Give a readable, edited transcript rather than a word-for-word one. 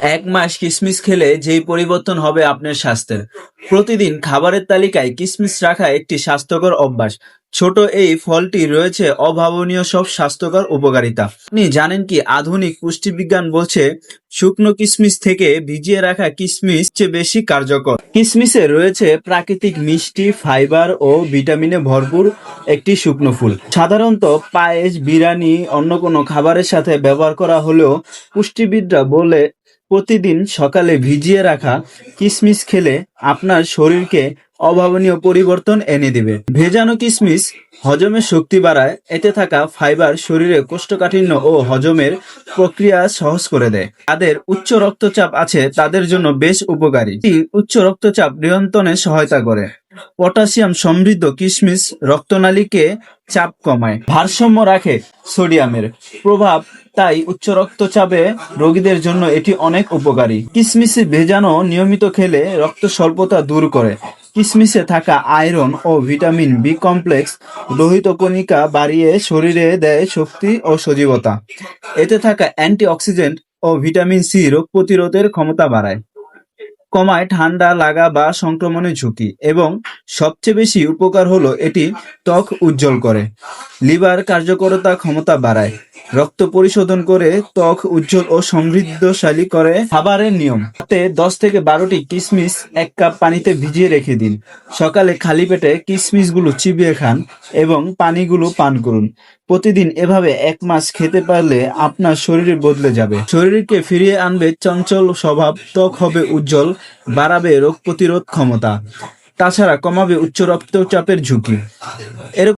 এক মাস কিশমিশ খেলে যেই পরিবর্তন হবে আপনার স্বাস্থ্যের। প্রতিদিন খাবারের তালিকায় কিশমিশ রাখা একটি স্বাস্থ্যকর অভ্যাস। ছোট এই ফলটি রয়েছে অভাবনীয় সব স্বাস্থ্যকর উপকারিতা। আপনি জানেন কি আধুনিক পুষ্টিবিজ্ঞান বলছে শুকনো কিশমিশ থেকে ভিজিয়ে রাখা কিশমিশ চেয়ে বেশি কার্যকর। কিশমিশে রয়েছে প্রাকৃতিক মিষ্টি, ফাইবার ও ভিটামিনে ভরপুর একটি শুকনো ফুল। সাধারণত পায়েস, বিরিয়ানি, অন্য কোনো খাবারের সাথে ব্যবহার করা হলেও পুষ্টিবিদরা বলে প্রতিদিন সকালে ভিজিয়ে রাখা কিশমিশ খেলে আপনার শরীরকে অভাবনীয় পরিবর্তন এনে দিবে। ভেজানো কিশমিশ হজমের শক্তি বাড়ায়। এতে থাকা ফাইবার শরীরে কোষ্ঠকাঠিন্য ও হজমের প্রক্রিয়া সহজ করে দেয়। যাদের উচ্চ রক্তচাপ আছে তাদের জন্য বেশ উপকারী। এটি উচ্চ রক্তচাপ নিয়ন্ত্রণে সহায়তা করে। পটাশিয়াম সমৃদ্ধ কিশমিশ রক্তনালীকে চাপ কমায়, ভারসাম্য রাখে সোডিয়ামের প্রভাব, তাই উচ্চ রক্তচাপে রোগীদের জন্য এটি অনেক উপকারী। কিশমিশে ভেজানো নিয়মিত খেলে রক্ত স্বল্পতা দূর করে। কিশমিশে থাকা আয়রন ও ভিটামিন বি কমপ্লেক্স লোহিত কণিকা বাড়িয়ে শরীরে দেয় শক্তি ও সজীবতা। এতে থাকা অ্যান্টিঅক্সিডেন্ট ও ভিটামিন সি রোগ প্রতিরোধের ক্ষমতা বাড়ায়, কমায় ঠান্ডা লাগা বা সংক্রমণের ঝুঁকি, এবং সবচেয়ে বেশি উপকার হলো এটি ত্বক উজ্জ্বল করে, লিভার কার্যকরতা ক্ষমতা বাড়ায়, রক্ত পরিশোধন করে, ত্বক উজ্জ্বল ও সমৃদ্ধশালী করে। খাবারের নিয়ম: রাতে 10 থেকে 12টি কিশমিশ 1 কাপ পানিতে ভিজিয়ে রেখে দিন। সকালে খালি পেটে কিশমিশগুলো চিবিয়ে খান এবং পানিগুলো পান করুন। প্রতিদিন এভাবে 1 মাস খেতে পারলে আপনার শরীর বদলে যাবে। শরীরকে ফিরিয়ে আনবে চঞ্চল স্বভাব, ত্বক হবে উজ্জ্বল, বাড়াবে রোগ প্রতিরোধ ক্ষমতা। তাছাড়া কমাবে উচ্চ রক্তচাপের ঝুঁকি। এরকম